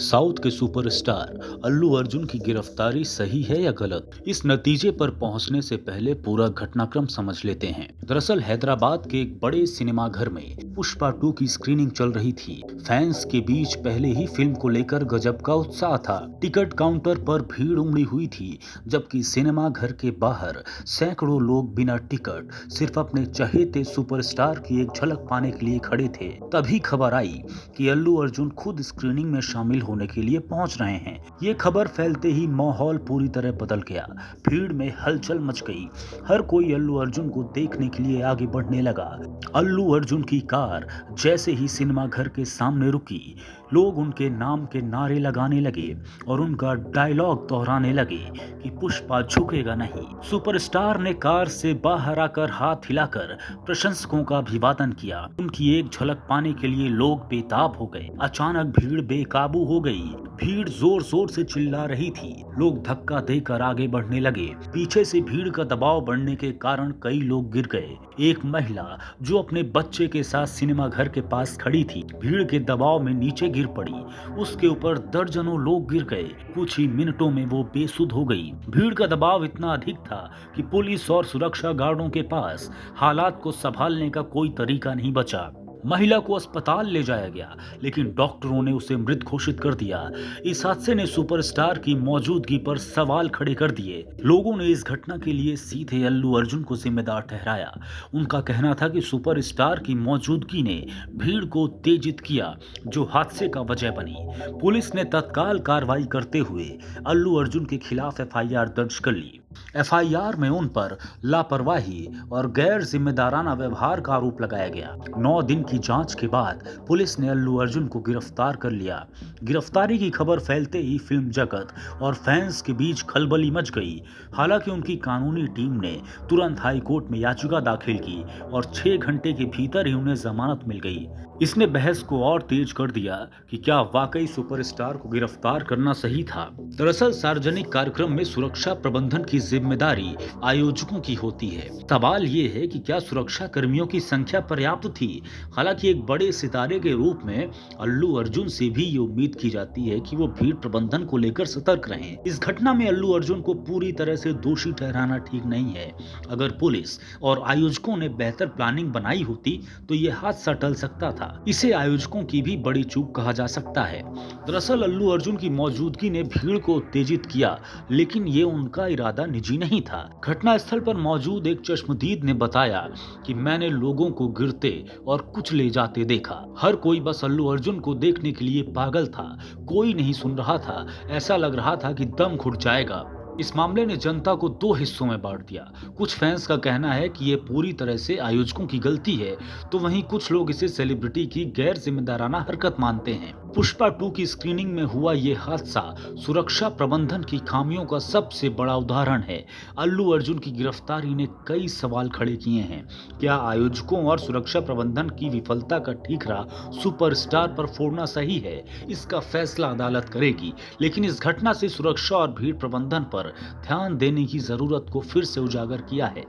South के superstar Allu Arjun की गिरफ्तारी सही है या गलत? इस नतीजे पर पहुंचने से पहले पूरा घटनाक्रम समझ लेते हैं। दरअसल हैदराबाद के एक बड़े सिनेमाघर में पुष्पा 2 की स्क्रीनिंग चल रही थी। फैंस के बीच पहले ही फिल्म को लेकर गजब का उत्साह था। टिकट काउंटर पर भीड़ उमड़ी हुई थी, जबकि सिनेमाघर के बाहर सैकड़ों लोग बिना टिकट सिर्फ अपने चहेते सुपरस्टार की एक झलक पाने के लिए खड़े थे। तभी खबर आई कि अल्लू अर्जुन खुद स्क्रीनिंग में शामिल होने के लिए पहुंच रहे हैं। ये खबर फैलते ही माहौल पूरी तरह बदल गया। भीड़ में हलचल मच गई। हर कोई अल्लू अर्जुन को देखने के लिए आगे बढ़ने लगा। अल्लू अर्जुन की कार जैसे ही सिनेमा घर के सामने रुकी, लोग उनके नाम के नारे लगाने लगे और उनका डायलॉग दोहराने लगे कि पुष्पा झुकेगा नहीं। सुपरस्टार ने कार से बाहर आकर हाथ हिलाकर प्रशंसकों का अभिवादन किया। उनकी एक झलक पाने के लिए लोग बेताब हो गए। अचानक भीड़ बेकाबू हो गई। भीड़ जोर जोर से चिल्ला रही थी। लोग धक्का देकर आगे बढ़ने लगे। पीछे से भीड़ का दबाव बढ़ने के कारण कई लोग गिर गए। एक महिला जो अपने बच्चे के साथ सिनेमा घर के पास खड़ी थी, भीड़ के दबाव में नीचे गिर पड़ी। उसके ऊपर दर्जनों लोग गिर गए। कुछ ही मिनटों में वो बेसुध हो गई। भीड़ का दबाव इतना अधिक था कि पुलिस और सुरक्षा गार्डों के पास हालात को संभालने का कोई तरीका नहीं बचा। महिला को अस्पताल ले जाया गया, लेकिन डॉक्टरों ने उसे मृत घोषित कर दिया। इस हादसे ने सुपरस्टार की मौजूदगी पर सवाल खड़े कर दिए। लोगों ने इस घटना के लिए सीधे अल्लू अर्जुन को जिम्मेदार ठहराया। उनका कहना था कि सुपरस्टार की मौजूदगी ने भीड़ को उत्तेजित किया, जो हादसे का वजह बनी। पुलिस ने तत्काल कार्रवाई करते हुए अल्लू अर्जुन के खिलाफ एफआईआर दर्ज कर ली। एफआईआर में उन पर लापरवाही और गैर जिम्मेदाराना व्यवहार का आरोप लगाया गया। 9 दिन की जांच के बाद पुलिस ने अल्लू अर्जुन को गिरफ्तार कर लिया। गिरफ्तारी की खबर फैलते ही फिल्म जगत और फैंस के बीच खलबली मच गई। हालांकि उनकी कानूनी टीम ने तुरंत हाई कोर्ट में याचिका दाखिल की और 6 घंटे के भीतर ही उन्हें जमानत मिल गई। इसने बहस को और तेज कर दिया कि क्या वाकई सुपरस्टार को गिरफ्तार करना सही था। दरअसल सार्वजनिक कार्यक्रम में सुरक्षा प्रबंधन की जिम्मेदारी आयोजकों की होती है। सवाल ये है कि क्या सुरक्षा कर्मियों की संख्या पर्याप्त थी। हालांकि एक बड़े सितारे के रूप में अल्लू अर्जुन से भी ये उम्मीद की जाती है कि वो भीड़ प्रबंधन को लेकर सतर्क रहें। इस घटना में अल्लू अर्जुन को पूरी तरह से दोषी ठहराना ठीक नहीं है। अगर पुलिस और आयोजकों ने बेहतर प्लानिंग बनाई होती तो ये हादसा टल सकता था। इसे आयोजकों की भी बड़ी चूक कहा जा सकता है। दरअसल अल्लू अर्जुन की मौजूदगी ने भीड़ को उत्तेजित किया, लेकिन ये उनका इरादा निजी नहीं था। घटना स्थल पर मौजूद एक चश्मदीद ने बताया कि मैंने लोगों को गिरते और कुछ ले जाते देखा। हर कोई बस अल्लू अर्जुन को देखने के लिए पागल था। कोई नहीं सुन रहा था। ऐसा लग रहा था कि दम घुट जाएगा। इस मामले ने जनता को 2 हिस्सों में बांट दिया। कुछ फैंस का कहना है कि ये पूरी तरह से आयोजकों की गलती है, तो वहीं कुछ लोग इसे सेलिब्रिटी की गैर जिम्मेदाराना हरकत मानते हैं। पुष्पा 2 की स्क्रीनिंग में हुआ ये हादसा सुरक्षा प्रबंधन की खामियों का सबसे बड़ा उदाहरण है। अल्लू अर्जुन की गिरफ्तारी ने कई सवाल खड़े किए हैं। क्या आयोजकों और सुरक्षा प्रबंधन की विफलता का ठीकरा सुपरस्टार पर फोड़ना सही है? इसका फैसला अदालत करेगी, लेकिन इस घटना से सुरक्षा और भीड़ प्रबंधन पर ध्यान देने की जरूरत को फिर से उजागर किया है।